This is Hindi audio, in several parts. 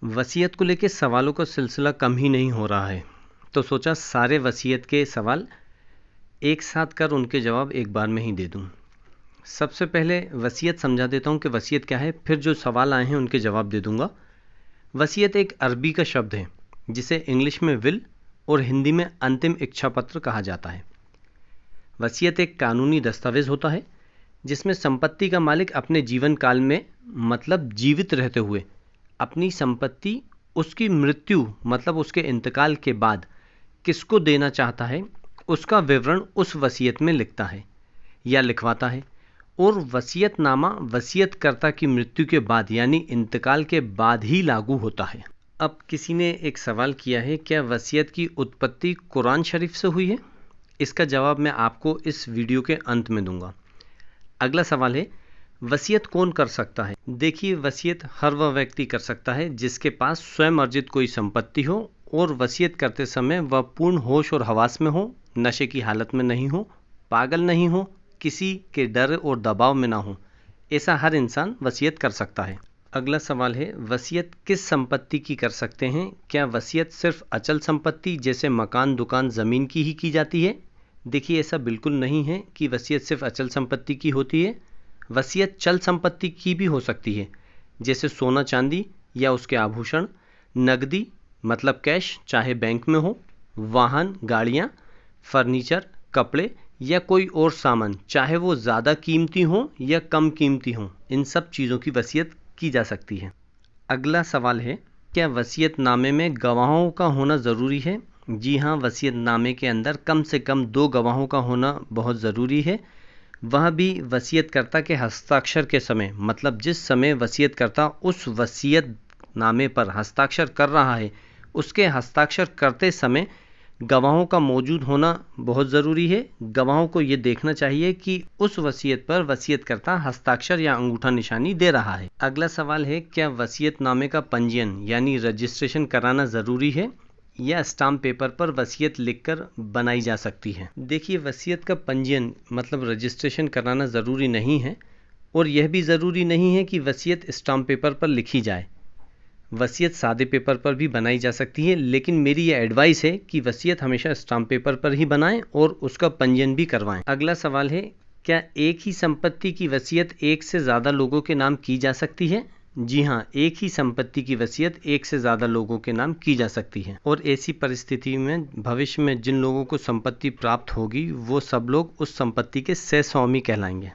वसीयत को लेके सवालों का सिलसिला कम ही नहीं हो रहा है, तो सोचा सारे वसीयत के सवाल एक साथ कर उनके जवाब एक बार में ही दे दूं। सबसे पहले वसीयत समझा देता हूं कि वसीयत क्या है, फिर जो सवाल आए हैं उनके जवाब दे दूंगा। वसीयत एक अरबी का शब्द है जिसे इंग्लिश में विल और हिंदी में अंतिम इच्छा पत्र कहा जाता है। वसीयत एक कानूनी दस्तावेज होता है जिसमें संपत्ति का मालिक अपने जीवन काल में मतलब जीवित रहते हुए अपनी संपत्ति उसकी मृत्यु मतलब उसके इंतकाल के बाद किसको देना चाहता है उसका विवरण उस वसीयत में लिखता है या लिखवाता है, और वसीयतनामा वसीयतकर्ता की मृत्यु के बाद यानी इंतकाल के बाद ही लागू होता है। अब किसी ने एक सवाल किया है, क्या वसीयत की उत्पत्ति कुरान शरीफ से हुई है? इसका जवाब मैं आपको इस वीडियो के अंत में दूंगा। अगला सवाल है, वसीयत कौन कर सकता है? देखिए, वसीयत हर वह व्यक्ति कर सकता है जिसके पास स्वयं अर्जित कोई संपत्ति हो और वसीयत करते समय वह पूर्ण होश और हवास में हो, नशे की हालत में नहीं हो, पागल नहीं हो, किसी के डर और दबाव में ना हो। ऐसा हर इंसान वसीयत कर सकता है। अगला सवाल है, वसीयत किस संपत्ति की कर सकते हैं? क्या वसीयत सिर्फ अचल संपत्ति जैसे मकान, दुकान, ज़मीन की ही की जाती है? देखिए, ऐसा बिल्कुल नहीं है कि वसीयत सिर्फ अचल संपत्ति की होती है। वसीयत चल संपत्ति की भी हो सकती है, जैसे सोना चांदी या उसके आभूषण, नकदी मतलब कैश चाहे बैंक में हो, वाहन, गाड़ियाँ, फर्नीचर, कपड़े या कोई और सामान चाहे वो ज़्यादा कीमती हो या कम कीमती हो, इन सब चीज़ों की वसीयत की जा सकती है। अगला सवाल है, क्या वसीयतनामे में गवाहों का होना ज़रूरी है? जी हाँ, वसीयतनामे के अंदर कम से कम 2 गवाहों का होना बहुत ज़रूरी है, वह भी वसीयतकर्ता के हस्ताक्षर के समय, मतलब जिस समय वसीयतकर्ता उस वसीयतनामे पर हस्ताक्षर कर रहा है उसके हस्ताक्षर करते समय गवाहों का मौजूद होना बहुत ज़रूरी है। गवाहों को ये देखना चाहिए कि उस वसीयत पर वसीयतकर्ता हस्ताक्षर या अंगूठा निशानी दे रहा है। अगला सवाल है, क्या वसीयतनामे का पंजीयन यानी रजिस्ट्रेशन कराना ज़रूरी है या स्टाम्प पेपर पर वसीयत लिखकर बनाई जा सकती है? देखिए, वसीयत का पंजीयन मतलब रजिस्ट्रेशन कराना ज़रूरी नहीं है और यह भी ज़रूरी नहीं है कि वसीयत स्टाम्प पेपर पर लिखी जाए। वसीयत सादे पेपर पर भी बनाई जा सकती है, लेकिन मेरी यह एडवाइस है कि वसीयत हमेशा स्टाम्प पेपर पर ही बनाएं और उसका पंजीयन भी करवाएं। अगला सवाल है, क्या एक ही संपत्ति की वसीयत एक से ज़्यादा लोगों के नाम की जा सकती है? जी हाँ, एक ही संपत्ति की वसीयत एक से ज़्यादा लोगों के नाम की जा सकती है, और ऐसी परिस्थिति में भविष्य में जिन लोगों को संपत्ति प्राप्त होगी वो सब लोग उस संपत्ति के सह स्वामी कहलाएंगे।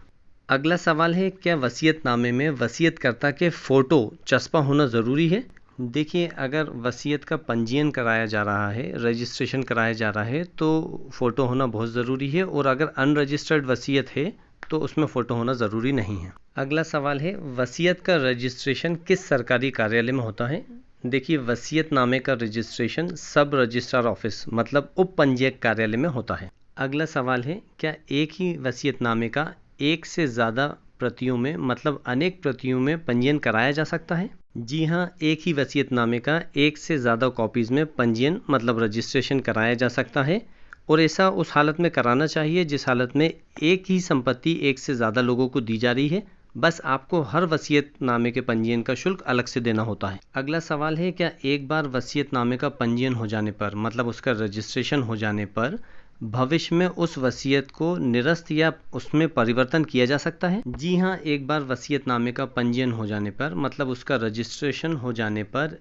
अगला सवाल है, क्या वसीयतनामे में वसीयतकर्ता के फ़ोटो चस्पा होना ज़रूरी है? देखिए, अगर वसीयत का पंजीयन कराया जा रहा है, रजिस्ट्रेशन कराया जा रहा है, तो फ़ोटो होना बहुत ज़रूरी है, और अगर अनरजिस्टर्ड वसीयत है तो उसमें फ़ोटो होना ज़रूरी नहीं है। अगला सवाल है, वसीयत का रजिस्ट्रेशन किस सरकारी कार्यालय में होता है? देखिए, वसीयतनामे का रजिस्ट्रेशन सब रजिस्ट्रार ऑफिस मतलब उप पंजीयक कार्यालय में होता है। अगला सवाल है, क्या एक ही वसीयतनामे का एक से ज़्यादा प्रतियों में मतलब अनेक प्रतियों में पंजीयन कराया जा सकता है? जी हाँ, एक ही वसीयतनामे का एक से ज़्यादा कॉपीज़ में पंजीयन मतलब रजिस्ट्रेशन कराया जा सकता है, और ऐसा उस हालत में कराना चाहिए जिस हालत में एक ही संपत्ति एक से ज़्यादा लोगों को दी जा रही है। बस आपको हर वसीयतनामे के पंजीयन का शुल्क अलग से देना होता है। अगला सवाल है, क्या एक बार वसीयतनामे का पंजीयन हो जाने पर मतलब उसका रजिस्ट्रेशन हो जाने पर भविष्य में उस वसीयत को निरस्त या उसमें परिवर्तन किया जा सकता है? जी हाँ, एक बार वसीयतनामे का पंजीयन हो जाने पर मतलब उसका रजिस्ट्रेशन हो जाने पर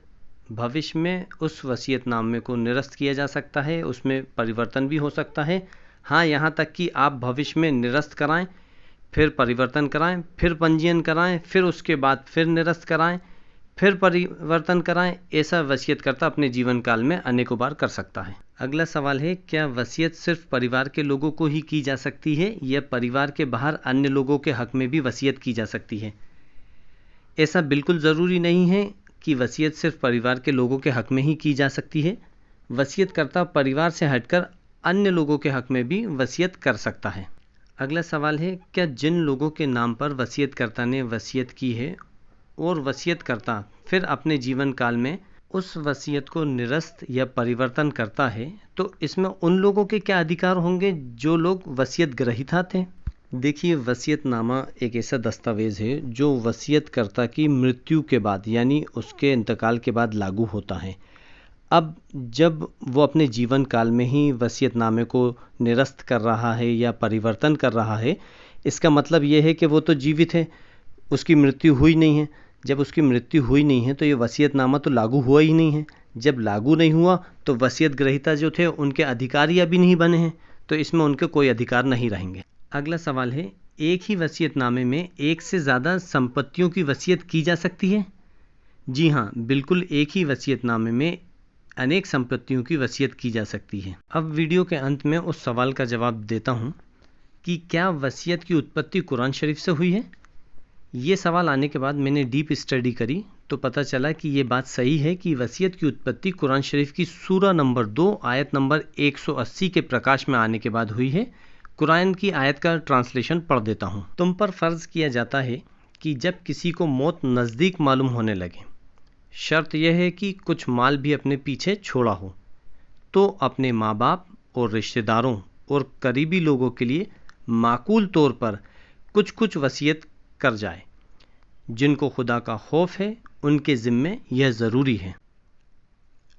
भविष्य में उस वसीयतनामे को निरस्त किया जा सकता है, उसमें परिवर्तन भी हो सकता है। हाँ, यहाँ तक कि आप भविष्य में निरस्त कराएं, फिर परिवर्तन कराएं, फिर पंजीयन कराएं, फिर उसके बाद फिर निरस्त कराएं, फिर परिवर्तन कराएं। ऐसा वसीयतकर्ता अपने जीवन काल में अनेकों बार कर सकता है। अगला सवाल है, क्या वसीयत सिर्फ परिवार के लोगों को ही की जा सकती है या परिवार के बाहर अन्य लोगों के हक में भी वसीयत की जा सकती है? ऐसा बिल्कुल ज़रूरी नहीं है कि वसीयत सिर्फ परिवार के लोगों के हक में ही की जा सकती है। वसीयतकर्ता परिवार से हटकर अन्य लोगों के हक में भी वसीयत कर सकता है। अगला सवाल है, क्या जिन लोगों के नाम पर वसीयतकर्ता ने वसीयत की है और वसीयतकर्ता फिर अपने जीवन काल में उस वसीयत को निरस्त या परिवर्तन करता है, तो इसमें उन लोगों के क्या अधिकार होंगे जो लोग वसीयत ग्रहीता थे? देखिए, वसीयतनामा एक ऐसा दस्तावेज़ है जो वसीयतकर्ता की मृत्यु के बाद यानी उसके इंतकाल के बाद लागू होता है। अब जब वो अपने जीवन काल में ही वसीयतनामे को निरस्त कर रहा है या परिवर्तन कर रहा है, इसका मतलब ये है कि वो तो जीवित है, उसकी मृत्यु हुई नहीं है। जब उसकी मृत्यु हुई नहीं है तो ये वसीयतनामा तो लागू हुआ ही नहीं है। जब लागू नहीं हुआ तो वसीयत ग्रहीता जो थे उनके अधिकारी अभी नहीं बने हैं, तो इसमें उनके कोई अधिकार नहीं रहेंगे। अगला सवाल है, एक ही वसीयतनामे में एक से ज़्यादा संपत्तियों की वसीयत की जा सकती है? जी हाँ, बिल्कुल एक ही वसीयतनामे में अनेक संपत्तियों की वसीयत की जा सकती है। अब वीडियो के अंत में उस सवाल का जवाब देता हूँ कि क्या वसीयत की उत्पत्ति कुरान शरीफ से हुई है? ये सवाल आने के बाद मैंने डीप स्टडी करी तो पता चला कि ये बात सही है कि वसीयत की उत्पत्ति कुरान शरीफ की सूरा नंबर 2 आयत नंबर 180 के प्रकाश में आने के बाद हुई है। कुरान की आयत का ट्रांसलेशन पढ़ देता हूँ। तुम पर फ़र्ज़ किया जाता है कि जब किसी को मौत नज़दीक मालूम होने लगे, शर्त यह है कि कुछ माल भी अपने पीछे छोड़ा हो, तो अपने माँ बाप और रिश्तेदारों और करीबी लोगों के लिए माकूल तौर पर कुछ कुछ वसीयत कर जाए। जिनको खुदा का खौफ है उनके ज़िम्मे यह ज़रूरी है।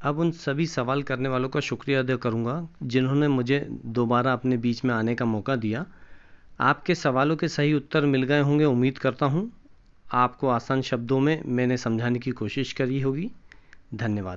अब उन सभी सवाल करने वालों का शुक्रिया अदा करूँगा जिन्होंने मुझे दोबारा अपने बीच में आने का मौका दिया। आपके सवालों के सही उत्तर मिल गए होंगे, उम्मीद करता हूँ। आपको आसान शब्दों में मैंने समझाने की कोशिश करी होगी। धन्यवाद।